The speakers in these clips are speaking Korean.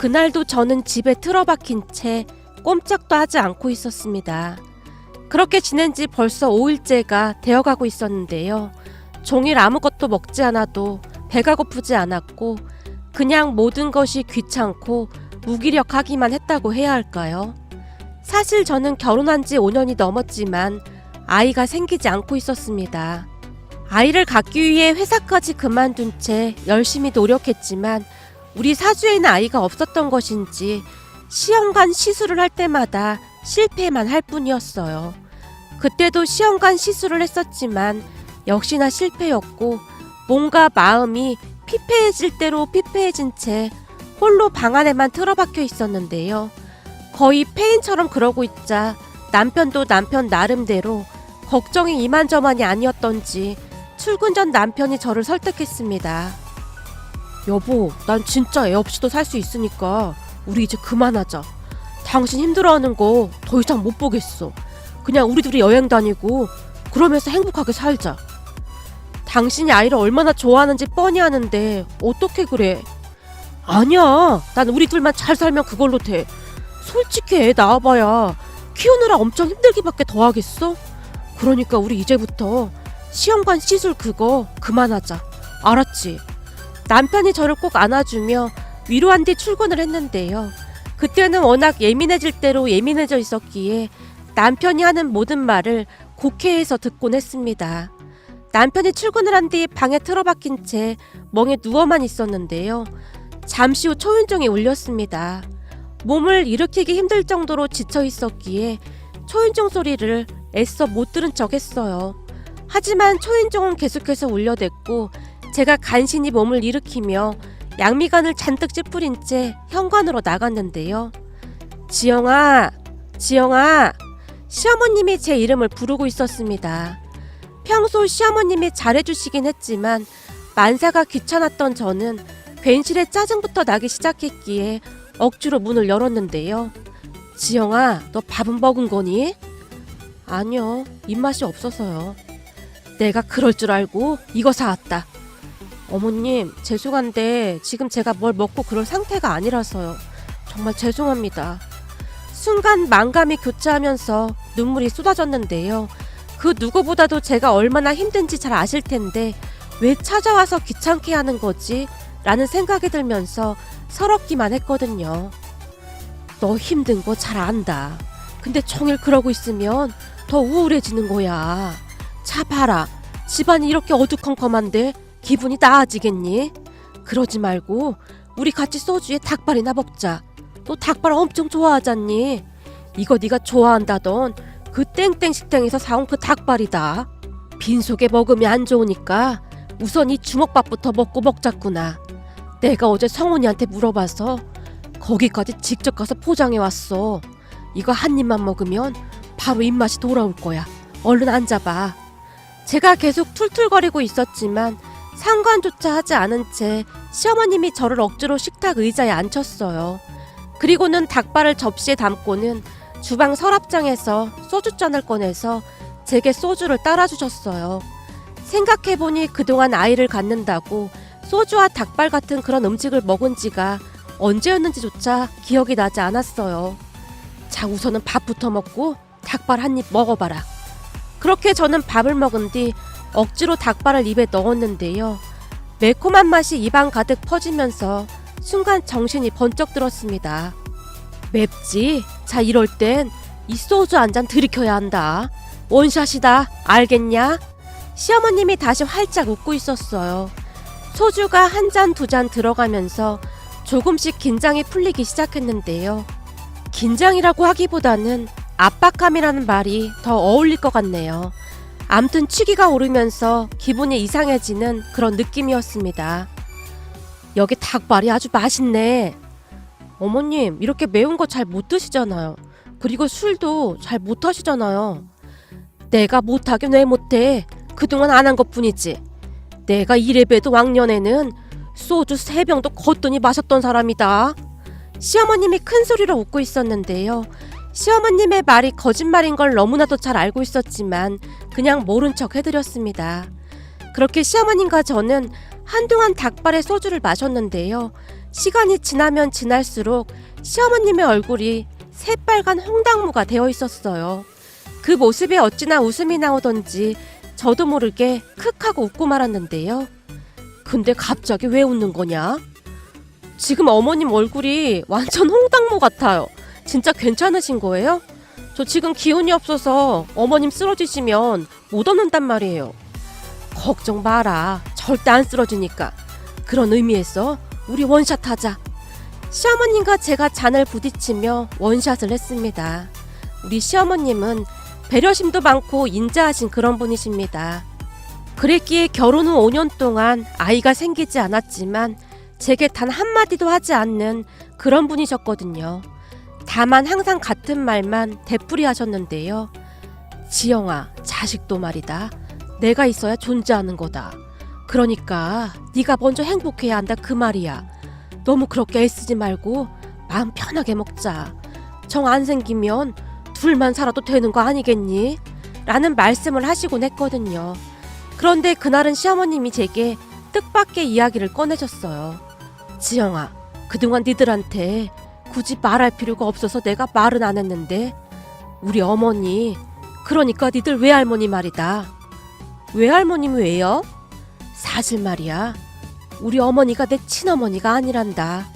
그날도 저는 집에 틀어박힌 채 꼼짝도 하지 않고 있었습니다. 그렇게 지낸 지 벌써 5일째가 되어가고 있었는데요. 종일 아무것도 먹지 않아도 배가 고프지 않았고 그냥 모든 것이 귀찮고 무기력하기만 했다고 해야 할까요? 사실 저는 결혼한 지 5년이 넘었지만 아이가 생기지 않고 있었습니다. 아이를 갖기 위해 회사까지 그만둔 채 열심히 노력했지만 우리 사주에는 아이가 없었던 것인지 시험관 시술을 할 때마다 실패만 할 뿐이었어요. 그때도 시험관 시술을 했었지만 역시나 실패였고 뭔가 마음이 피폐해질 대로 피폐해진 채 홀로 방 안에만 틀어박혀 있었는데요. 거의 폐인처럼 그러고 있자 남편도 남편 나름대로 걱정이 이만저만이 아니었던지 출근 전 남편이 저를 설득했습니다. 여보, 난 진짜 애 없이도 살 수 있으니까 우리 이제 그만하자. 당신 힘들어하는 거 더 이상 못 보겠어. 그냥 우리 둘이 여행 다니고 그러면서 행복하게 살자. 당신이 아이를 얼마나 좋아하는지 뻔히 아는데 어떻게 그래? 아니야, 난 우리 둘만 잘 살면 그걸로 돼. 솔직히 애 낳아봐야 키우느라 엄청 힘들기밖에 더 하겠어? 그러니까 우리 이제부터 시험관 시술 그거 그만하자. 알았지? 남편이 저를 꼭 안아주며 위로한 뒤 출근을 했는데요. 그때는 워낙 예민해질 대로 예민해져 있었기에 남편이 하는 모든 말을 곡해해서 듣곤 했습니다. 남편이 출근을 한 뒤 방에 틀어박힌 채 멍에 누워만 있었는데요. 잠시 후 초인종이 울렸습니다. 몸을 일으키기 힘들 정도로 지쳐 있었기에 초인종 소리를 애써 못 들은 척 했어요. 하지만 초인종은 계속해서 울려댔고 제가 간신히 몸을 일으키며 양미간을 잔뜩 찌푸린 채 현관으로 나갔는데요. 지영아, 지영아. 시어머님이 제 이름을 부르고 있었습니다. 평소 시어머님이 잘해주시긴 했지만 만사가 귀찮았던 저는 괜시레 짜증부터 나기 시작했기에 억지로 문을 열었는데요. 지영아, 너 밥은 먹은 거니? 아니요, 입맛이 없어서요. 내가 그럴 줄 알고 이거 사왔다. 어머님, 죄송한데 지금 제가 뭘 먹고 그럴 상태가 아니라서요. 정말 죄송합니다. 순간 만감이 교차하면서 눈물이 쏟아졌는데요. 그 누구보다도 제가 얼마나 힘든지 잘 아실 텐데 왜 찾아와서 귀찮게 하는 거지? 라는 생각이 들면서 서럽기만 했거든요. 너 힘든 거 잘 안다. 근데 종일 그러고 있으면 더 우울해지는 거야. 자 봐라. 집안이 이렇게 어두컴컴한데 기분이 나아지겠니? 그러지 말고 우리 같이 소주에 닭발이나 먹자. 너 닭발 엄청 좋아하잖니? 이거 네가 좋아한다던 그 땡땡 식당에서 사온 그 닭발이다. 빈속에 먹으면 안 좋으니까 우선 이 주먹밥부터 먹고 먹자꾸나. 내가 어제 성훈이한테 물어봐서 거기까지 직접 가서 포장해 왔어. 이거 한 입만 먹으면 바로 입맛이 돌아올 거야. 얼른 앉아봐. 제가 계속 툴툴거리고 있었지만 상관조차 하지 않은 채 시어머님이 저를 억지로 식탁 의자에 앉혔어요. 그리고는 닭발을 접시에 담고는 주방 서랍장에서 소주잔을 꺼내서 제게 소주를 따라주셨어요. 생각해보니 그동안 아이를 갖는다고 소주와 닭발 같은 그런 음식을 먹은 지가 언제였는지조차 기억이 나지 않았어요. 자, 우선은 밥부터 먹고 닭발 한 입 먹어봐라. 그렇게 저는 밥을 먹은 뒤 억지로 닭발을 입에 넣었는데요. 매콤한 맛이 입안 가득 퍼지면서 순간 정신이 번쩍 들었습니다. 맵지? 자, 이럴 땐 이 소주 한 잔 들이켜야 한다. 원샷이다. 알겠냐? 시어머님이 다시 활짝 웃고 있었어요. 소주가 한 잔, 두 잔 들어가면서 조금씩 긴장이 풀리기 시작했는데요. 긴장이라고 하기보다는 압박감이라는 말이 더 어울릴 것 같네요. 암튼 취기가 오르면서 기분이 이상해지는 그런 느낌이었습니다. 여기 닭발이 아주 맛있네. 어머님, 이렇게 매운 거 잘 못 드시잖아요. 그리고 술도 잘 못 하시잖아요. 내가 못하긴 왜 못해. 그동안 안 한 것뿐이지. 내가 이래봬도 왕년에는 소주 3병도 거뜬히 마셨던 사람이다. 시어머님이 큰 소리로 웃고 있었는데요. 시어머님의 말이 거짓말인 걸 너무나도 잘 알고 있었지만 그냥 모른 척 해드렸습니다. 그렇게 시어머님과 저는 한동안 닭발에 소주를 마셨는데요. 시간이 지나면 지날수록 시어머님의 얼굴이 새빨간 홍당무가 되어 있었어요. 그 모습에 어찌나 웃음이 나오던지 저도 모르게 크 하고 웃고 말았는데요. 근데 갑자기 왜 웃는 거냐? 지금 어머님 얼굴이 완전 홍당무 같아요. 진짜 괜찮으신 거예요? 저 지금 기운이 없어서 어머님 쓰러지시면 못 얻는단 말이에요. 걱정 마라. 절대 안 쓰러지니까. 그런 의미에서 우리 원샷 하자. 시어머님과 제가 잔을 부딪히며 원샷을 했습니다. 우리 시어머님은 배려심도 많고 인자하신 그런 분이십니다. 그랬기에 결혼 후 5년 동안 아이가 생기지 않았지만 제게 단 한마디도 하지 않는 그런 분이셨거든요. 다만 항상 같은 말만 되풀이 하셨는데요. 지영아, 자식도 말이다. 내가 있어야 존재하는 거다. 그러니까 네가 먼저 행복해야 한다 그 말이야. 너무 그렇게 애쓰지 말고 마음 편하게 먹자. 정 안 생기면 둘만 살아도 되는 거 아니겠니? 라는 말씀을 하시곤 했거든요. 그런데 그날은 시어머님이 제게 뜻밖의 이야기를 꺼내셨어요. 지영아, 그동안 니들한테 굳이 말할 필요가 없어서 내가 말은 안 했는데 우리 어머니, 그러니까 니들 외할머니 말이다. 외할머님 왜요? 사실 말이야, 우리 어머니가 내 친어머니가 아니란다.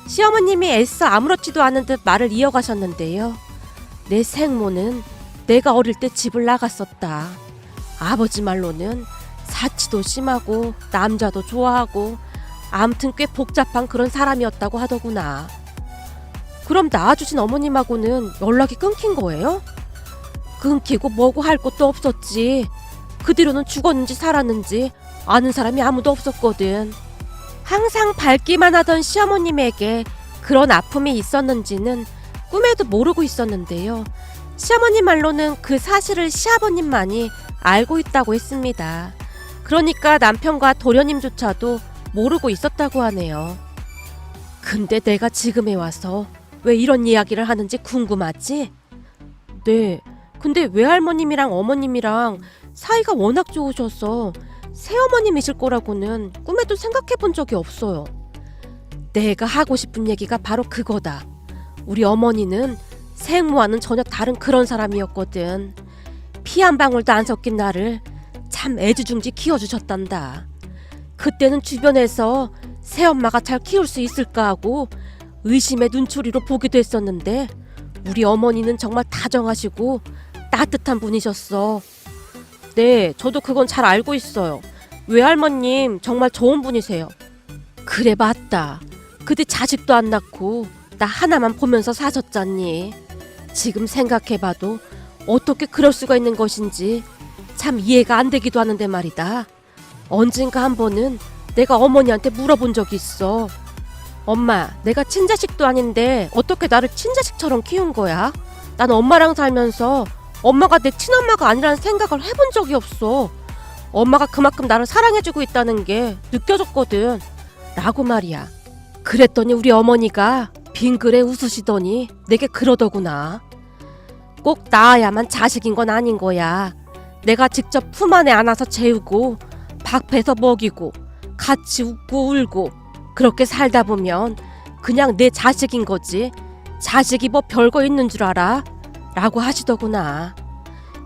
시어머님이 애써 아무렇지도 않은 듯 말을 이어가셨는데요. 내 생모는 내가 어릴 때 집을 나갔었다. 아버지 말로는 사치도 심하고 남자도 좋아하고 아무튼 꽤 복잡한 그런 사람이었다고 하더구나. 그럼 낳아주신 어머님하고는 연락이 끊긴 거예요? 끊기고 뭐고 할 것도 없었지. 그 뒤로는 죽었는지 살았는지 아는 사람이 아무도 없었거든. 항상 밝기만 하던 시어머님에게 그런 아픔이 있었는지는 꿈에도 모르고 있었는데요. 시어머님 말로는 그 사실을 시아버님만이 알고 있다고 했습니다. 그러니까 남편과 도련님조차도 모르고 있었다고 하네요. 근데 내가 지금에 와서 왜 이런 이야기를 하는지 궁금하지? 네, 근데 외할머님이랑 어머님이랑 사이가 워낙 좋으셔서 새어머님이실 거라고는 꿈에도 생각해 본 적이 없어요. 내가 하고 싶은 얘기가 바로 그거다. 우리 어머니는 생모와는 전혀 다른 그런 사람이었거든. 피 한 방울도 안 섞인 나를 참 애지중지 키워주셨단다. 그때는 주변에서 새엄마가 잘 키울 수 있을까 하고 의심의 눈초리로 보기도 했었는데 우리 어머니는 정말 다정하시고 따뜻한 분이셨어. 네, 저도 그건 잘 알고 있어요. 외할머님 정말 좋은 분이세요. 그래 맞다. 그때 자식도 안 낳고 나 하나만 보면서 사셨잖니. 지금 생각해봐도 어떻게 그럴 수가 있는 것인지 참 이해가 안 되기도 하는데 말이다. 언젠가 한 번은 내가 어머니한테 물어본 적이 있어. 엄마, 내가 친자식도 아닌데 어떻게 나를 친자식처럼 키운 거야? 난 엄마랑 살면서 엄마가 내 친엄마가 아니라는 생각을 해본 적이 없어. 엄마가 그만큼 나를 사랑해주고 있다는 게 느껴졌거든. 라고 말이야. 그랬더니 우리 어머니가 빙그레 웃으시더니 내게 그러더구나. 꼭 낳아야만 자식인 건 아닌 거야. 내가 직접 품 안에 안아서 재우고 밥해서 먹이고 같이 웃고 울고 그렇게 살다 보면 그냥 내 자식인 거지. 자식이 뭐 별거 있는 줄 알아? 라고 하시더구나.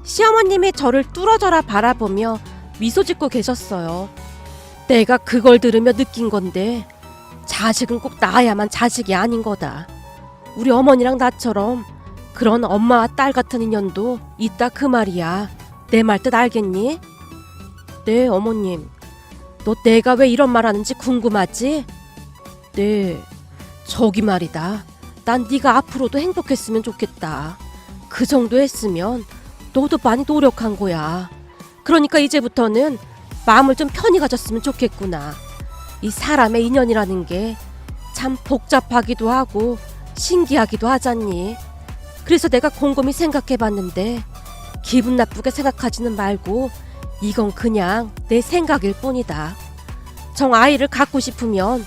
시어머님이 저를 뚫어져라 바라보며 미소 짓고 계셨어요. 내가 그걸 들으며 느낀 건데 자식은 꼭 낳아야만 자식이 아닌 거다. 우리 어머니랑 나처럼 그런 엄마와 딸 같은 인연도 있다 그 말이야. 내 말 뜻 알겠니? 네, 어머님. 너 내가 왜 이런 말 하는지 궁금하지? 네, 저기 말이다. 난 네가 앞으로도 행복했으면 좋겠다. 그 정도 했으면 너도 많이 노력한 거야. 그러니까 이제부터는 마음을 좀 편히 가졌으면 좋겠구나. 이 사람의 인연이라는 게 참 복잡하기도 하고 신기하기도 하잖니. 그래서 내가 곰곰이 생각해봤는데 기분 나쁘게 생각하지는 말고 이건 그냥 내 생각일 뿐이다. 정 아이를 갖고 싶으면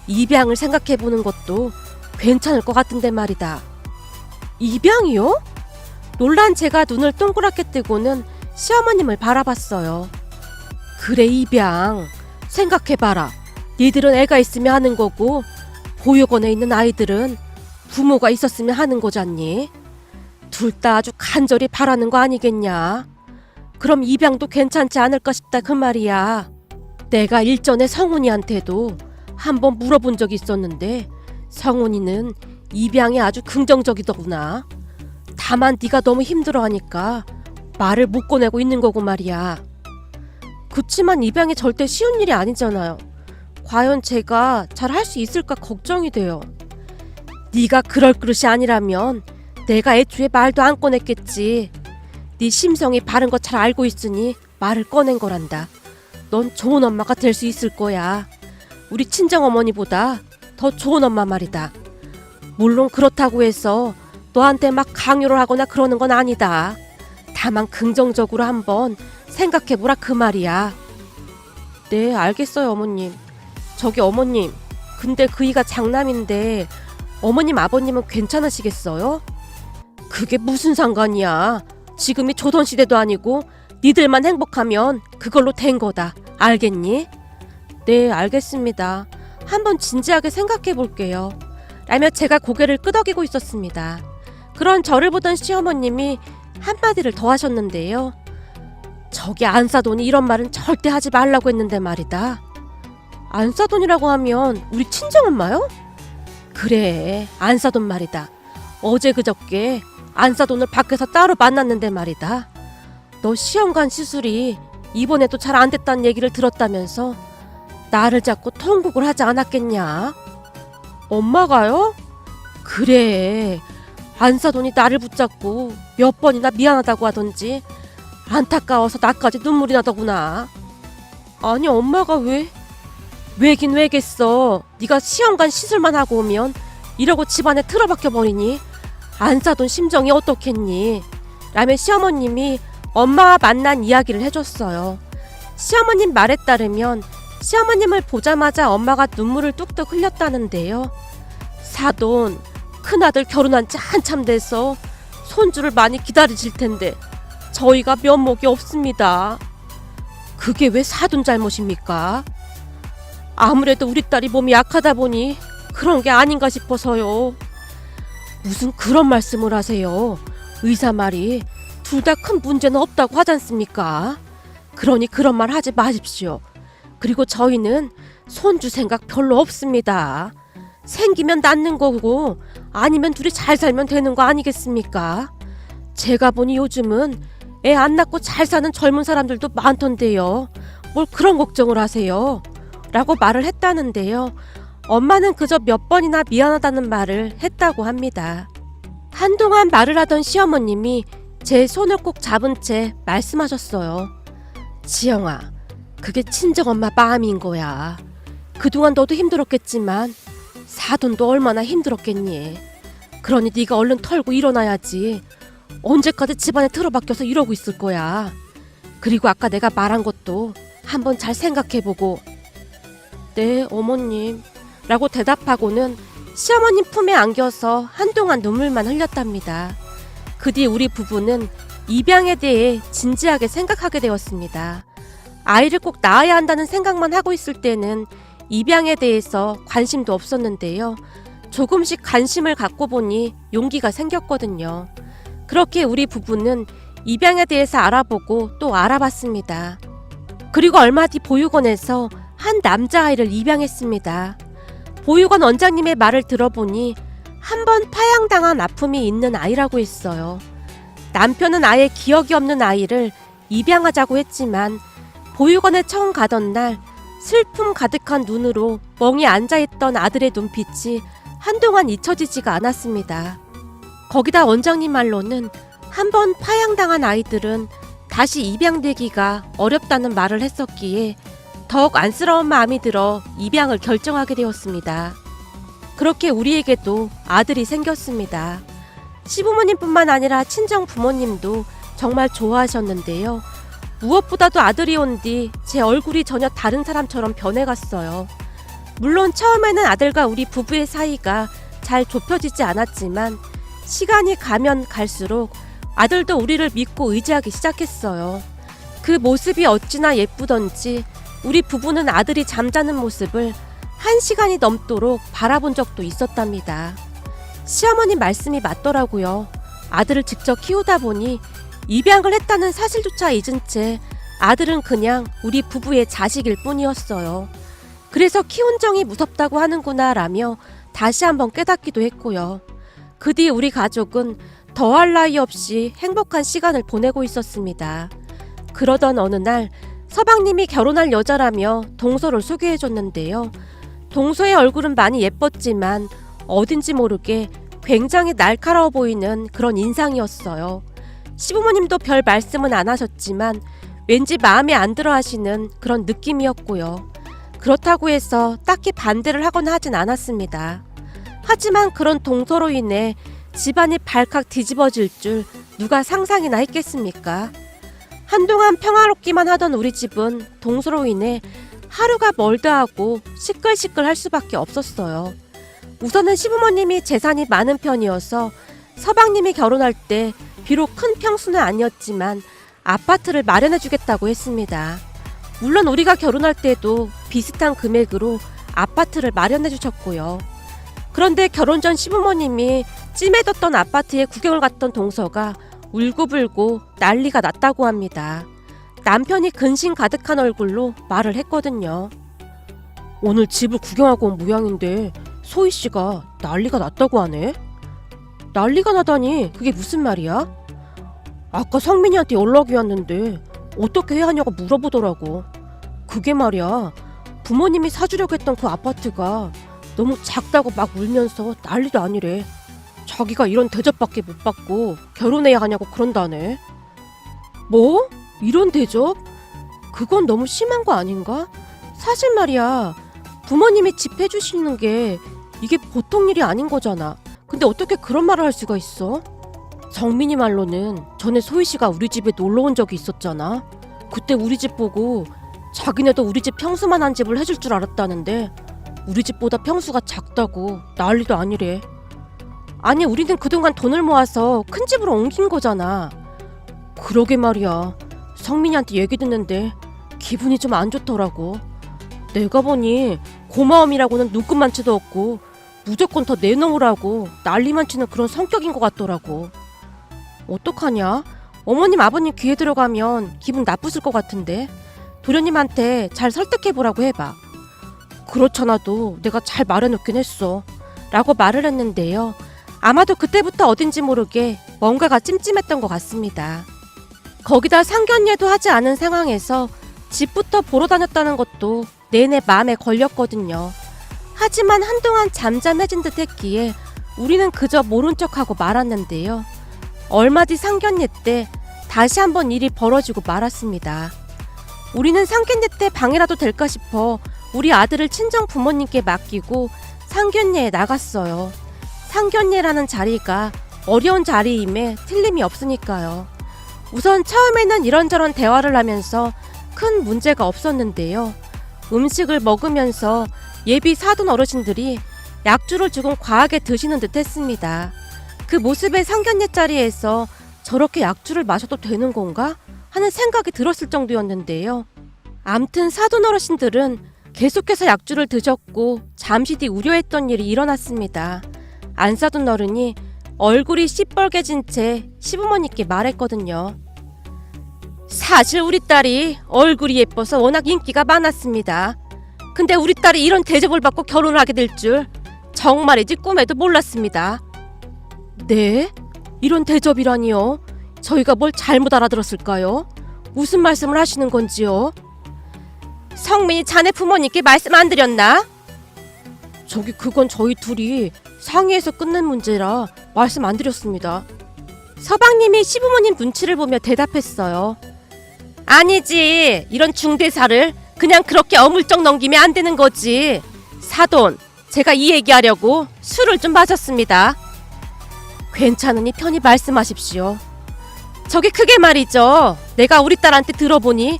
입양을 생각해보는 것도 괜찮을 것 같은데 말이다. 입양이요? 놀란 제가 눈을 동그랗게 뜨고는 시어머님을 바라봤어요. 그래, 입양. 생각해봐라. 니들은 애가 있으면 하는 거고 보육원에 있는 아이들은 부모가 있었으면 하는 거잖니. 둘 다 아주 간절히 바라는 거 아니겠냐. 그럼 입양도 괜찮지 않을까 싶다 그 말이야. 내가 일전에 성훈이한테도 한번 물어본 적이 있었는데 성훈이는 입양에 아주 긍정적이더구나. 다만 네가 너무 힘들어하니까 말을 못 꺼내고 있는 거고 말이야. 그치만 입양이 절대 쉬운 일이 아니잖아요. 과연 제가 잘 할 수 있을까 걱정이 돼요. 네가 그럴 그릇이 아니라면 내가 애초에 말도 안 꺼냈겠지. 네 심성이 바른 거 잘 알고 있으니 말을 꺼낸 거란다. 넌 좋은 엄마가 될 수 있을 거야. 우리 친정어머니보다 더 좋은 엄마 말이다. 물론 그렇다고 해서 너한테 막 강요를 하거나 그러는 건 아니다. 다만 긍정적으로 한번 생각해보라 그 말이야. 네, 알겠어요 어머님. 저기 어머님, 근데 그이가 장남인데 어머님 아버님은 괜찮으시겠어요? 그게 무슨 상관이야. 지금이 조선시대도 아니고 니들만 행복하면 그걸로 된 거다. 알겠니? 네, 알겠습니다. 한번 진지하게 생각해 볼게요. 라며 제가 고개를 끄덕이고 있었습니다. 그런 저를 보던 시어머님이 한마디를 더 하셨는데요. 저기 안사돈이 이런 말은 절대 하지 말라고 했는데 말이다. 안사돈이라고 하면 우리 친정엄마요? 그래, 안사돈 말이다. 어제 그저께 안사돈을 밖에서 따로 만났는데 말이다. 너 시험관 시술이 이번에도 잘 안 됐다는 얘기를 들었다면서 나를 잡고 통곡을 하지 않았겠냐? 엄마가요? 그래, 안사돈이 나를 붙잡고 몇 번이나 미안하다고 하던지 안타까워서 나까지 눈물이 나더구나. 아니 엄마가 왜? 왜긴 왜겠어. 네가 시험관 시술만 하고 오면 이러고 집안에 틀어박혀 버리니 안사돈 심정이 어떻겠니? 라며 시어머님이 엄마와 만난 이야기를 해줬어요. 시어머님 말에 따르면 시어머님을 보자마자 엄마가 눈물을 뚝뚝 흘렸다는데요. 사돈, 큰아들 결혼한 지 한참 돼서 손주를 많이 기다리실 텐데 저희가 면목이 없습니다. 그게 왜 사돈 잘못입니까? 아무래도 우리 딸이 몸이 약하다 보니 그런 게 아닌가 싶어서요. 무슨 그런 말씀을 하세요. 의사 말이 둘 다 큰 문제는 없다고 하지 않습니까? 그러니 그런 말 하지 마십시오. 그리고 저희는 손주 생각 별로 없습니다. 생기면 낳는 거고 아니면 둘이 잘 살면 되는 거 아니겠습니까? 제가 보니 요즘은 애 안 낳고 잘 사는 젊은 사람들도 많던데요. 뭘 그런 걱정을 하세요? 라고 말을 했다는데요. 엄마는 그저 몇 번이나 미안하다는 말을 했다고 합니다. 한동안 말을 하던 시어머님이 제 손을 꼭 잡은 채 말씀하셨어요. 지영아, 그게 친정엄마 마음인 거야. 그동안 너도 힘들었겠지만 사돈도 얼마나 힘들었겠니. 그러니 네가 얼른 털고 일어나야지. 언제까지 집안에 틀어박혀서 이러고 있을 거야. 그리고 아까 내가 말한 것도 한번 잘 생각해보고. 네, 어머님. 라고 대답하고는 시어머님 품에 안겨서 한동안 눈물만 흘렸답니다. 그 뒤 우리 부부는 입양에 대해 진지하게 생각하게 되었습니다. 아이를 꼭 낳아야 한다는 생각만 하고 있을 때는 입양에 대해서 관심도 없었는데요. 조금씩 관심을 갖고 보니 용기가 생겼거든요. 그렇게 우리 부부는 입양에 대해서 알아보고 또 알아봤습니다. 그리고 얼마 뒤 보육원에서 한 남자아이를 입양했습니다. 보육원 원장님의 말을 들어보니 한 번 파양당한 아픔이 있는 아이라고 했어요. 남편은 아예 기억이 없는 아이를 입양하자고 했지만 보육원에 처음 가던 날 슬픔 가득한 눈으로 멍이 앉아있던 아들의 눈빛이 한동안 잊혀지지가 않았습니다. 거기다 원장님 말로는 한 번 파양당한 아이들은 다시 입양되기가 어렵다는 말을 했었기에 더욱 안쓰러운 마음이 들어 입양을 결정하게 되었습니다. 그렇게 우리에게도 아들이 생겼습니다. 시부모님뿐만 아니라 친정 부모님도 정말 좋아하셨는데요. 무엇보다도 아들이 온 뒤 제 얼굴이 전혀 다른 사람처럼 변해갔어요. 물론 처음에는 아들과 우리 부부의 사이가 잘 좁혀지지 않았지만 시간이 가면 갈수록 아들도 우리를 믿고 의지하기 시작했어요. 그 모습이 어찌나 예쁘던지 우리 부부는 아들이 잠자는 모습을 1시간이 넘도록 바라본 적도 있었답니다. 시어머니 말씀이 맞더라고요. 아들을 직접 키우다 보니 입양을 했다는 사실조차 잊은 채 아들은 그냥 우리 부부의 자식일 뿐이었어요. 그래서 키운 정이 무섭다고 하는구나 라며 다시 한번 깨닫기도 했고요. 그 뒤 우리 가족은 더할 나위 없이 행복한 시간을 보내고 있었습니다. 그러던 어느 날 서방님이 결혼할 여자라며 동서를 소개해줬는데요. 동서의 얼굴은 많이 예뻤지만 어딘지 모르게 굉장히 날카로워 보이는 그런 인상이었어요. 시부모님도 별 말씀은 안 하셨지만 왠지 마음에 안 들어 하시는 그런 느낌이었고요. 그렇다고 해서 딱히 반대를 하거나 하진 않았습니다. 하지만 그런 동서로 인해 집안이 발칵 뒤집어질 줄 누가 상상이나 했겠습니까? 한동안 평화롭기만 하던 우리 집은 동서로 인해 하루가 멀다 하고 시끌시끌 할 수밖에 없었어요. 우선은 시부모님이 재산이 많은 편이어서 서방님이 결혼할 때 비록 큰 평수는 아니었지만 아파트를 마련해 주겠다고 했습니다. 물론 우리가 결혼할 때도 비슷한 금액으로 아파트를 마련해 주셨고요. 그런데 결혼 전 시부모님이 찜해뒀던 아파트에 구경을 갔던 동서가 울고불고 난리가 났다고 합니다. 남편이 근심 가득한 얼굴로 말을 했거든요. 오늘 집을 구경하고 온 모양인데 소희씨가 난리가 났다고 하네? 난리가 나다니 그게 무슨 말이야? 아까 성민이한테 연락이 왔는데 어떻게 해야 하냐고 물어보더라고. 그게 말이야, 부모님이 사주려고 했던 그 아파트가 너무 작다고 막 울면서 난리도 아니래. 자기가 이런 대접밖에 못 받고 결혼해야 하냐고 그런다네. 뭐? 이런 대접? 그건 너무 심한 거 아닌가? 사실 말이야, 부모님이 집 해주시는 게 이게 보통 일이 아닌 거잖아. 근데 어떻게 그런 말을 할 수가 있어? 정민이 말로는 전에 소희씨가 우리 집에 놀러 온 적이 있었잖아. 그때 우리 집 보고 자기네도 우리 집 평수만한 집을 해줄 줄 알았다는데 우리 집보다 평수가 작다고 난리도 아니래. 아니, 우리는 그동안 돈을 모아서 큰 집으로 옮긴 거잖아. 그러게 말이야, 성민이한테 얘기 듣는데 기분이 좀 안 좋더라고. 내가 보니 고마움이라고는 눈끝만치도 없고 무조건 더 내놓으라고 난리만 치는 그런 성격인 것 같더라고. 어떡하냐? 어머님 아버님 귀에 들어가면 기분 나쁘실 것 같은데 도련님한테 잘 설득해보라고 해봐. 그렇잖아도 내가 잘 말해놓긴 했어 라고 말을 했는데요. 아마도 그때부터 어딘지 모르게 뭔가가 찜찜했던 것 같습니다. 거기다 상견례도 하지 않은 상황에서 집부터 보러 다녔다는 것도 내내 마음에 걸렸거든요. 하지만 한동안 잠잠해진 듯 했기에 우리는 그저 모른 척하고 말았는데요. 얼마 뒤 상견례 때 다시 한번 일이 벌어지고 말았습니다. 우리는 상견례 때 방해라도 될까 싶어 우리 아들을 친정 부모님께 맡기고 상견례에 나갔어요. 상견례라는 자리가 어려운 자리임에 틀림이 없으니까요. 우선 처음에는 이런저런 대화를 하면서 큰 문제가 없었는데요. 음식을 먹으면서 예비 사돈 어르신들이 약주를 조금 과하게 드시는 듯 했습니다. 그 모습에 상견례 자리에서 저렇게 약주를 마셔도 되는 건가 하는 생각이 들었을 정도였는데요. 암튼 사돈 어르신들은 계속해서 약주를 드셨고 잠시 뒤 우려했던 일이 일어났습니다. 안사돈 어른이 얼굴이 시뻘개진 채 시부모님께 말했거든요. 사실 우리 딸이 얼굴이 예뻐서 워낙 인기가 많았습니다. 근데 우리 딸이 이런 대접을 받고 결혼을 하게 될 줄 정말이지 꿈에도 몰랐습니다. 네? 이런 대접이라니요? 저희가 뭘 잘못 알아들었을까요? 무슨 말씀을 하시는 건지요? 성민이 자네 부모님께 말씀 안 드렸나? 저기 그건 저희 둘이 상의해서 끝낸 문제라 말씀 안 드렸습니다. 서방님이 시부모님 눈치를 보며 대답했어요. 아니지, 이런 중대사를 그냥 그렇게 어물쩍 넘기면 안 되는 거지. 사돈, 제가 이 얘기하려고 술을 좀 마셨습니다. 괜찮으니 편히 말씀하십시오. 저기 그게 말이죠, 내가 우리 딸한테 들어보니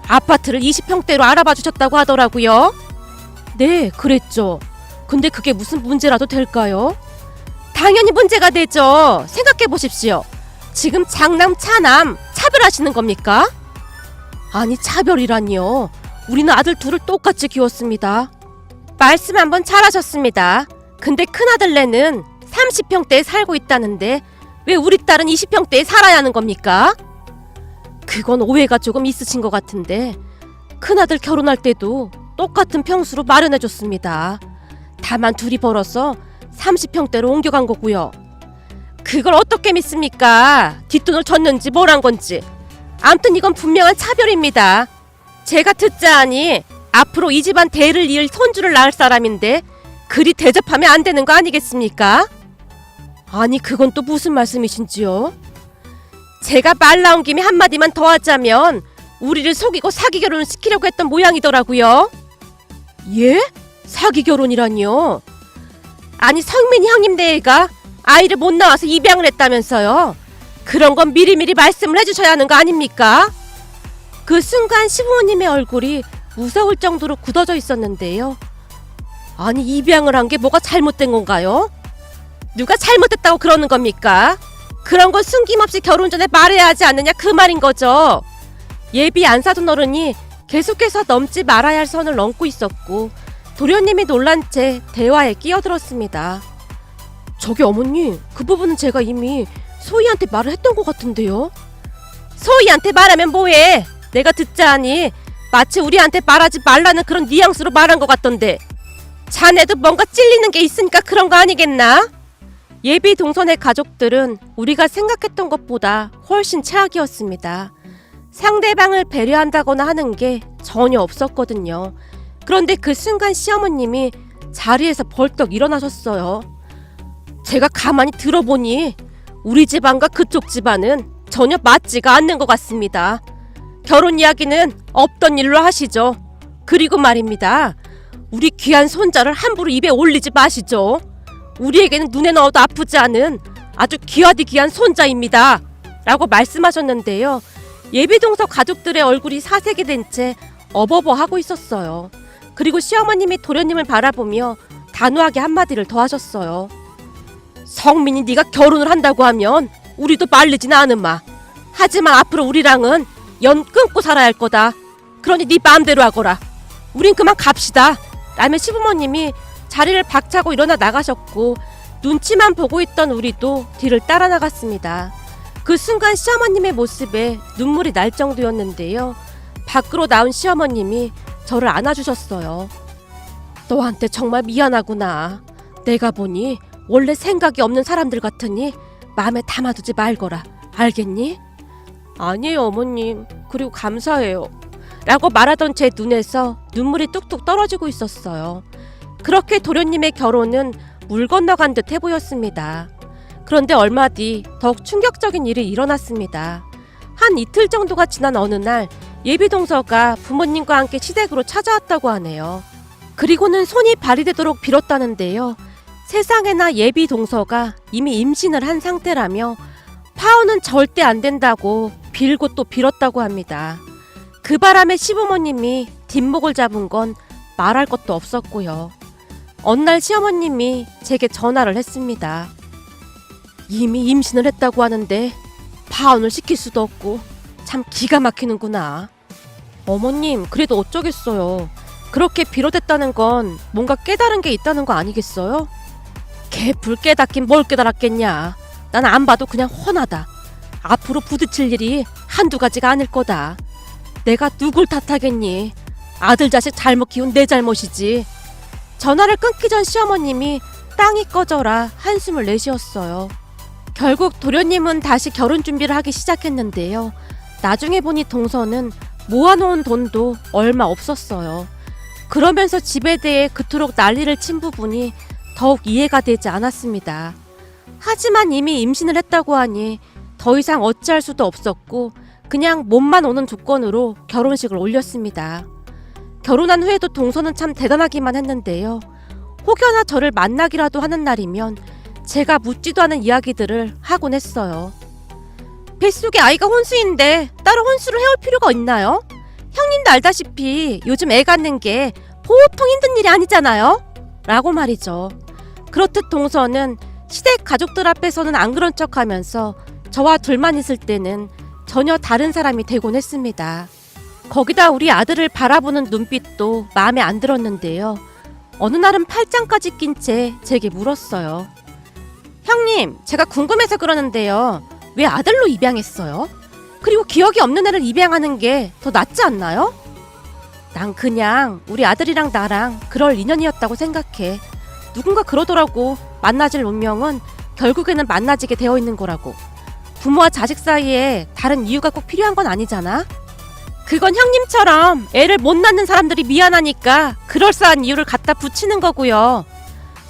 아파트를 20평대로 알아봐 주셨다고 하더라고요. 네, 그랬죠. 근데 그게 무슨 문제라도 될까요? 당연히 문제가 되죠. 생각해 보십시오. 지금 장남 차남 차별하시는 겁니까? 아니, 차별이라니요. 우리는 아들 둘을 똑같이 키웠습니다. 말씀 한번 잘하셨습니다. 근데 큰아들네는 30평대에 살고 있다는데 왜 우리 딸은 20평대에 살아야 하는 겁니까? 그건 오해가 조금 있으신 것 같은데 큰아들 결혼할 때도 똑같은 평수로 마련해줬습니다. 다만 둘이 벌어서 30평대로 옮겨간 거고요. 그걸 어떻게 믿습니까? 뒷돈을 줬는지 뭘 한 건지. 암튼 이건 분명한 차별입니다. 제가 듣자하니 앞으로 이 집안 대를 이을 손주를 낳을 사람인데 그리 대접하면 안 되는 거 아니겠습니까? 아니 그건 또 무슨 말씀이신지요? 제가 말 나온 김에 한마디만 더 하자면 우리를 속이고 사기 결혼을 시키려고 했던 모양이더라고요. 예? 사기 결혼이라니요? 아니 성민이 형님네 애가 아이를 못 낳아서 입양을 했다면서요. 그런 건 미리미리 말씀을 해주셔야 하는 거 아닙니까? 그 순간 시부모님의 얼굴이 무서울 정도로 굳어져 있었는데요. 아니 입양을 한 게 뭐가 잘못된 건가요? 누가 잘못했다고 그러는 겁니까? 그런 건 숨김없이 결혼 전에 말해야 하지 않느냐 그 말인 거죠. 예비 안 사둔 어른이 계속해서 넘지 말아야 할 선을 넘고 있었고 도련님이 놀란 채 대화에 끼어들었습니다. 저기 어머니, 그 부분은 제가 이미 소희한테 말을 했던 것 같은데요. 소희한테 말하면 뭐해? 내가 듣자하니 마치 우리한테 말하지 말라는 그런 뉘앙스로 말한 것 같던데. 자네도 뭔가 찔리는 게 있으니까 그런 거 아니겠나? 예비 동선의 가족들은 우리가 생각했던 것보다 훨씬 최악이었습니다. 상대방을 배려한다거나 하는 게 전혀 없었거든요. 그런데 그 순간 시어머님이 자리에서 벌떡 일어나셨어요. 제가 가만히 들어보니 우리 집안과 그쪽 집안은 전혀 맞지가 않는 것 같습니다. 결혼 이야기는 없던 일로 하시죠. 그리고 말입니다. 우리 귀한 손자를 함부로 입에 올리지 마시죠. 우리에게는 눈에 넣어도 아프지 않은 아주 귀하디 귀한 손자입니다. 라고 말씀하셨는데요. 예비동서 가족들의 얼굴이 사색이 된 채 어버버하고 있었어요. 그리고 시어머님이 도련님을 바라보며 단호하게 한마디를 더 하셨어요. 성민이 네가 결혼을 한다고 하면 우리도 말리진 않으마. 하지만 앞으로 우리랑은 연 끊고 살아야 할 거다. 그러니 네 마음대로 하거라. 우린 그만 갑시다. 라며 시부모님이 자리를 박차고 일어나 나가셨고 눈치만 보고 있던 우리도 뒤를 따라 나갔습니다. 그 순간 시어머님의 모습에 눈물이 날 정도였는데요. 밖으로 나온 시어머님이 저를 안아주셨어요. 너한테 정말 미안하구나. 내가 보니 원래 생각이 없는 사람들 같으니 마음에 담아두지 말거라. 알겠니? 아니에요 어머님. 그리고 감사해요. 라고 말하던 제 눈에서 눈물이 뚝뚝 떨어지고 있었어요. 그렇게 도련님의 결혼은 물 건너간 듯 해 보였습니다. 그런데 얼마 뒤 더욱 충격적인 일이 일어났습니다. 한 이틀 정도가 지난 어느 날 예비동서가 부모님과 함께 시댁으로 찾아왔다고 하네요. 그리고는 손이 발휘되도록 빌었다는데요. 세상에나 예비동서가 이미 임신을 한 상태라며 파혼은 절대 안 된다고 빌고 또 빌었다고 합니다. 그 바람에 시부모님이 뒷목을 잡은 건 말할 것도 없었고요. 어느 날 시어머님이 제게 전화를 했습니다. 이미 임신을 했다고 하는데 파혼을 시킬 수도 없고 참 기가 막히는구나. 어머님, 그래도 어쩌겠어요. 그렇게 빌어댔다는 건 뭔가 깨달은 게 있다는 거 아니겠어요? 개불 깨닫긴 뭘 깨달았겠냐. 난 안 봐도 그냥 훤하다. 앞으로 부딪힐 일이 한두 가지가 아닐 거다. 내가 누굴 탓하겠니? 아들 자식 잘못 키운 내 잘못이지. 전화를 끊기 전 시어머님이 땅이 꺼져라 한숨을 내쉬었어요. 결국 도련님은 다시 결혼 준비를 하기 시작했는데요. 나중에 보니 동서는 모아놓은 돈도 얼마 없었어요. 그러면서 집에 대해 그토록 난리를 친 부분이 더욱 이해가 되지 않았습니다. 하지만 이미 임신을 했다고 하니 더 이상 어찌할 수도 없었고 그냥 몸만 오는 조건으로 결혼식을 올렸습니다. 결혼한 후에도 동서는 참 대단하기만 했는데요. 혹여나 저를 만나기라도 하는 날이면 제가 묻지도 않은 이야기들을 하곤 했어요. 뱃속에 아이가 혼수인데 따로 혼수를 해올 필요가 있나요? 형님도 알다시피 요즘 애 갖는 게 보통 힘든 일이 아니잖아요? 라고 말이죠. 그렇듯 동서는 시댁 가족들 앞에서는 안 그런 척하면서 저와 둘만 있을 때는 전혀 다른 사람이 되곤 했습니다. 거기다 우리 아들을 바라보는 눈빛도 마음에 안 들었는데요. 어느 날은 팔짱까지 낀 채 제게 물었어요. 형님, 제가 궁금해서 그러는데요. 왜 아들로 입양했어요? 그리고 기억이 없는 애를 입양하는 게 더 낫지 않나요? 난 그냥 우리 아들이랑 나랑 그럴 인연이었다고 생각해. 누군가 그러더라고. 만나질 운명은 결국에는 만나지게 되어 있는 거라고. 부모와 자식 사이에 다른 이유가 꼭 필요한 건 아니잖아. 그건 형님처럼 애를 못 낳는 사람들이 미안하니까 그럴싸한 이유를 갖다 붙이는 거고요.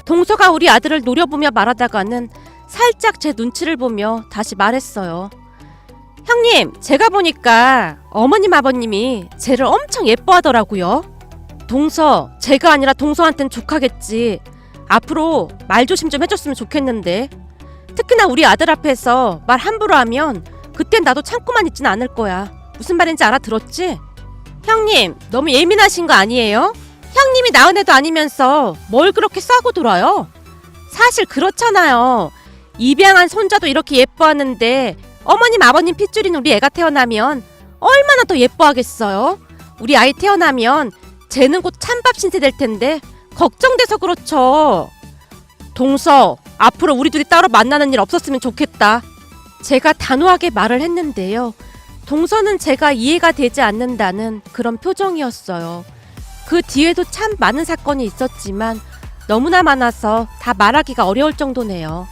동서가 우리 아들을 노려보며 말하다가는 살짝 제 눈치를 보며 다시 말했어요. 형님, 제가 보니까 어머님 아버님이 쟤를 엄청 예뻐하더라고요. 동서, 제가 아니라 동서한텐 족하겠지. 앞으로 말 조심 좀 해줬으면 좋겠는데. 특히나 우리 아들 앞에서 말 함부로 하면 그땐 나도 참고만 있진 않을 거야. 무슨 말인지 알아들었지? 형님, 너무 예민하신 거 아니에요? 형님이 낳은 애도 아니면서 뭘 그렇게 싸고 돌아요? 사실 그렇잖아요. 입양한 손자도 이렇게 예뻐하는데 어머님 아버님 핏줄인 우리 애가 태어나면 얼마나 더 예뻐하겠어요? 우리 아이 태어나면 쟤는 곧 찬밥 신세 될 텐데 걱정돼서 그렇죠. 동서, 앞으로 우리 둘이 따로 만나는 일 없었으면 좋겠다. 제가 단호하게 말을 했는데요. 동서는 제가 이해가 되지 않는다는 그런 표정이었어요. 그 뒤에도 참 많은 사건이 있었지만 너무나 많아서 다 말하기가 어려울 정도네요.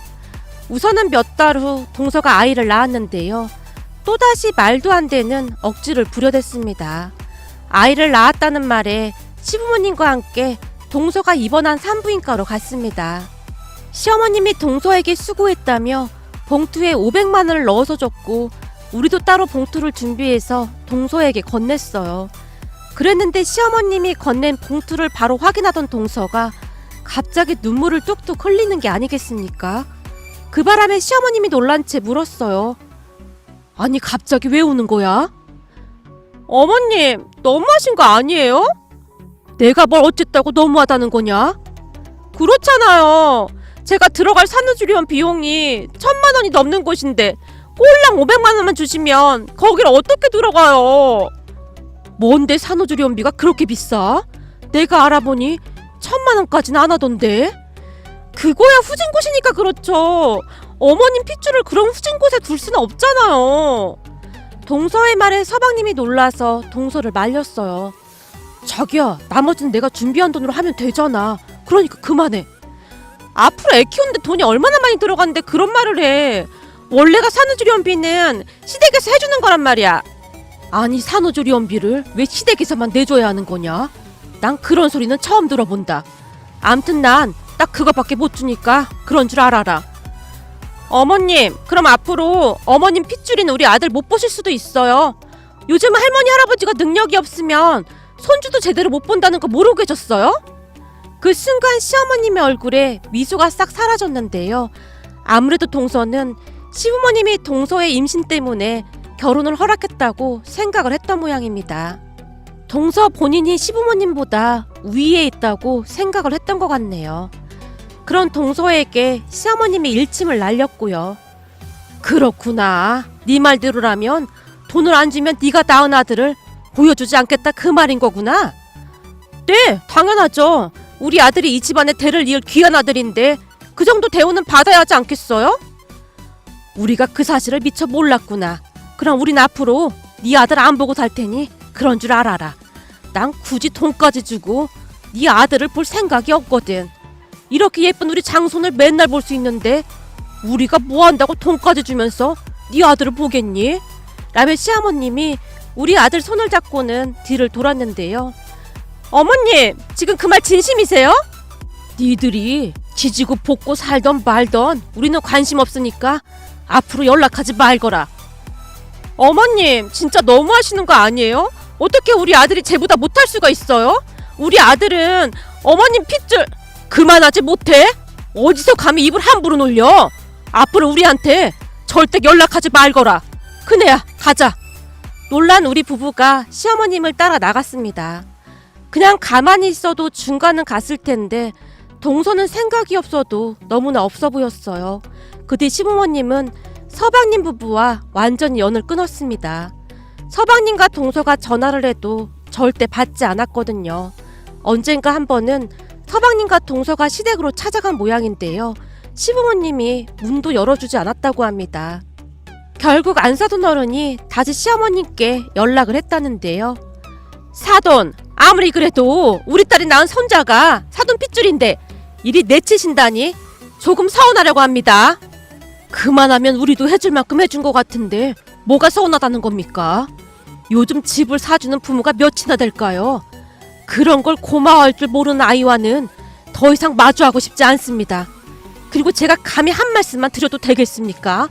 우선은 몇 달 후 동서가 아이를 낳았는데요. 또다시 말도 안 되는 억지를 부려댔습니다. 아이를 낳았다는 말에 시부모님과 함께 동서가 입원한 산부인과로 갔습니다. 시어머님이 동서에게 수고했다며 봉투에 500만 원을 넣어서 줬고 우리도 따로 봉투를 준비해서 동서에게 건넸어요. 그랬는데 시어머님이 건넨 봉투를 바로 확인하던 동서가 갑자기 눈물을 뚝뚝 흘리는 게 아니겠습니까? 그 바람에 시어머님이 놀란 채 물었어요. 아니, 갑자기 왜 우는 거야? 어머님, 너무하신 거 아니에요? 내가 뭘 어쨌다고 너무하다는 거냐? 그렇잖아요. 제가 들어갈 산후조리원 비용이 1,000만 원이 넘는 곳인데 꼴랑 500만 원만 주시면 거길 어떻게 들어가요? 뭔데 산후조리원비가 그렇게 비싸? 내가 알아보니 1,000만 원까지는 안 하던데. 그거야 후진 곳이니까 그렇죠. 어머님 핏줄을 그런 후진 곳에 둘 수는 없잖아요. 동서의 말에 서방님이 놀라서 동서를 말렸어요. 자기야, 나머지는 내가 준비한 돈으로 하면 되잖아. 그러니까 그만해. 앞으로 애 키우는데 돈이 얼마나 많이 들어가는데 그런 말을 해. 원래가 산후조리원비는 시댁에서 해주는 거란 말이야. 아니, 산후조리원비를 왜 시댁에서만 내줘야 하는 거냐? 난 그런 소리는 처음 들어본다. 암튼 난 딱 그거밖에 못 주니까 그런 줄 알아라. 어머님, 그럼 앞으로 어머님 핏줄인 우리 아들 못 보실 수도 있어요. 요즘 할머니 할아버지가 능력이 없으면 손주도 제대로 못 본다는 거 모르고 계셨어요? 그 순간 시어머님의 얼굴에 미소가 싹 사라졌는데요. 아무래도 동서는 시부모님이 동서의 임신 때문에 결혼을 허락했다고 생각을 했던 모양입니다. 동서 본인이 시부모님보다 위에 있다고 생각을 했던 것 같네요. 그런 동서에게 시어머님이 일침을 날렸고요. 그렇구나. 네 말대로라면 돈을 안 주면 네가 낳은 아들을 보여주지 않겠다 그 말인 거구나. 네, 당연하죠. 우리 아들이 이 집안의 대를 이을 귀한 아들인데 그 정도 대우는 받아야 하지 않겠어요? 우리가 그 사실을 미처 몰랐구나. 그럼 우린 앞으로 네 아들 안 보고 살 테니 그런 줄 알아라. 난 굳이 돈까지 주고 네 아들을 볼 생각이 없거든. 이렇게 예쁜 우리 장손을 맨날 볼 수 있는데 우리가 뭐 한다고 돈까지 주면서 네 아들을 보겠니? 라며 시어머님이 우리 아들 손을 잡고는 뒤를 돌았는데요. 어머님, 지금 그 말 진심이세요? 니들이 지지고 볶고 살던 말던 우리는 관심 없으니까 앞으로 연락하지 말거라. 어머님, 진짜 너무하시는 거 아니에요? 어떻게 우리 아들이 쟤보다 못할 수가 있어요? 우리 아들은 어머님 핏줄... 그만하지 못해? 어디서 감히 입을 함부로 놀려? 앞으로 우리한테 절대 연락하지 말거라. 그네야, 가자. 놀란 우리 부부가 시어머님을 따라 나갔습니다. 그냥 가만히 있어도 중간은 갔을 텐데 동서는 생각이 없어도 너무나 없어 보였어요. 그 뒤 시부모님은 서방님 부부와 완전히 연을 끊었습니다. 서방님과 동서가 전화를 해도 절대 받지 않았거든요. 언젠가 한 번은 서방님과 동서가 시댁으로 찾아간 모양인데요. 시부모님이 문도 열어주지 않았다고 합니다. 결국 안사돈 어른이 다시 시어머님께 연락을 했다는데요. 사돈, 아무리 그래도 우리 딸이 낳은 손자가 사돈 핏줄인데 이리 내치신다니 조금 서운하려고 합니다. 그만하면 우리도 해줄 만큼 해준 것 같은데 뭐가 서운하다는 겁니까? 요즘 집을 사주는 부모가 몇이나 될까요? 그런 걸 고마워할 줄 모르는 아이와는 더 이상 마주하고 싶지 않습니다. 그리고 제가 감히 한 말씀만 드려도 되겠습니까?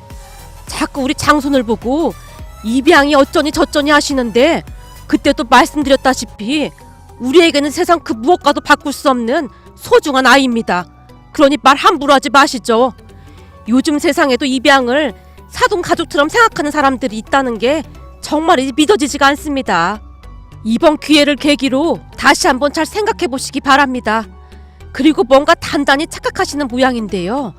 자꾸 우리 장손을 보고 입양이 어쩌니 저쩌니 하시는데 그때도 말씀드렸다시피 우리에게는 세상 그 무엇과도 바꿀 수 없는 소중한 아이입니다. 그러니 말 함부로 하지 마시죠. 요즘 세상에도 입양을 사돈 가족처럼 생각하는 사람들이 있다는 게 정말 믿어지지가 않습니다. 이번 기회를 계기로 다시 한번 잘 생각해 보시기 바랍니다. 그리고 뭔가 단단히 착각하시는 모양인데요.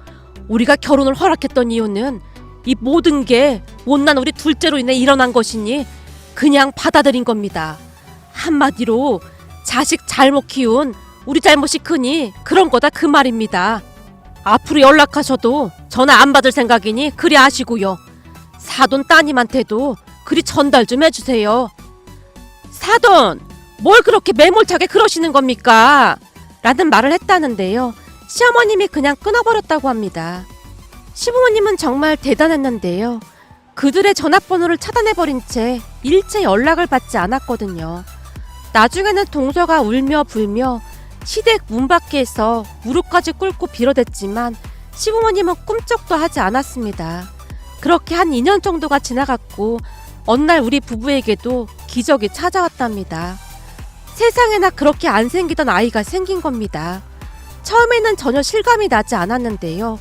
우리가 결혼을 허락했던 이유는 이 모든 게 못난 우리 둘째로 인해 일어난 것이니 그냥 받아들인 겁니다. 한마디로 자식 잘못 키운 우리 잘못이 크니 그런 거다 그 말입니다. 앞으로 연락하셔도 전화 안 받을 생각이니 그리 아시고요. 사돈 따님한테도 그리 전달 좀 해주세요. 사돈, 뭘 그렇게 매몰차게 그러시는 겁니까? 라는 말을 했다는데요. 시어머님이 그냥 끊어버렸다고 합니다. 시부모님은 정말 대단했는데요. 그들의 전화번호를 차단해버린 채 일체 연락을 받지 않았거든요. 나중에는 동서가 울며 불며 시댁 문 밖에서 무릎까지 꿇고 빌어댔지만 시부모님은 꿈쩍도 하지 않았습니다. 그렇게 한 2년 정도가 지나갔고 어느 날 우리 부부에게도 기적이 찾아왔답니다. 세상에나 그렇게 안 생기던 아이가 생긴 겁니다. 처음에는 전혀 실감이 나지 않았는데요.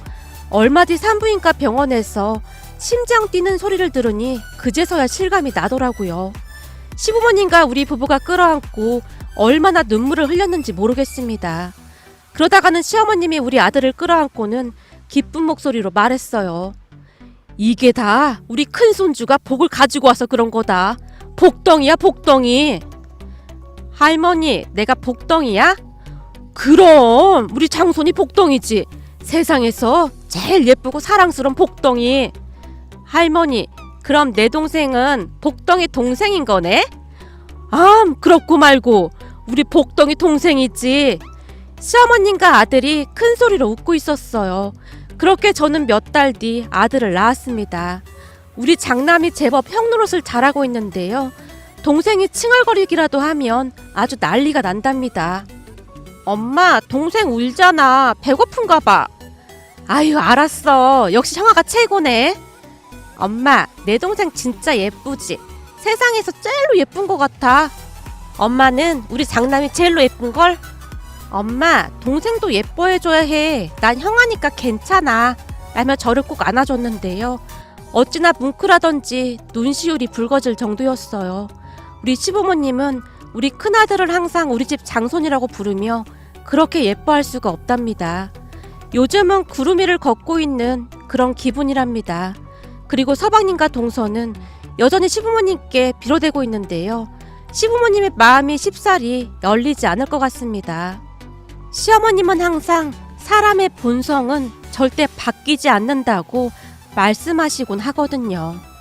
얼마 뒤 산부인과 병원에서 심장 뛰는 소리를 들으니 그제서야 실감이 나더라고요. 시부모님과 우리 부부가 끌어안고 얼마나 눈물을 흘렸는지 모르겠습니다. 그러다가는 시어머님이 우리 아들을 끌어안고는 기쁜 목소리로 말했어요. 이게 다 우리 큰손주가 복을 가지고 와서 그런 거다. 복덩이야 복덩이. 할머니, 내가 복덩이야? 그럼 우리 장손이 복덩이지. 세상에서 제일 예쁘고 사랑스러운 복덩이. 할머니, 그럼 내 동생은 복덩이 동생인 거네? 그렇고 말고 우리 복덩이 동생이지. 시어머님과 아들이 큰 소리로 웃고 있었어요. 그렇게 저는 몇 달 뒤 아들을 낳았습니다. 우리 장남이 제법 형노릇을 잘하고 있는데요. 동생이 칭얼거리기라도 하면 아주 난리가 난답니다. 엄마, 동생 울잖아. 배고픈가 봐. 아유, 알았어. 역시 형아가 최고네. 엄마, 내 동생 진짜 예쁘지? 세상에서 제일로 예쁜 것 같아. 엄마는 우리 장남이 제일로 예쁜걸? 엄마, 동생도 예뻐해줘야 해. 난 형아니까 괜찮아. 라며 저를 꼭 안아줬는데요. 어찌나 뭉클하던지 눈시울이 붉어질 정도였어요. 우리 시부모님은 우리 큰아들을 항상 우리 집 장손이라고 부르며 그렇게 예뻐할 수가 없답니다. 요즘은 구름 위를 걷고 있는 그런 기분이랍니다. 그리고 서방님과 동서는 여전히 시부모님께 빌어대고 있는데요. 시부모님의 마음이 쉽사리 열리지 않을 것 같습니다. 시어머님은 항상 사람의 본성은 절대 바뀌지 않는다고 말씀하시곤 하거든요.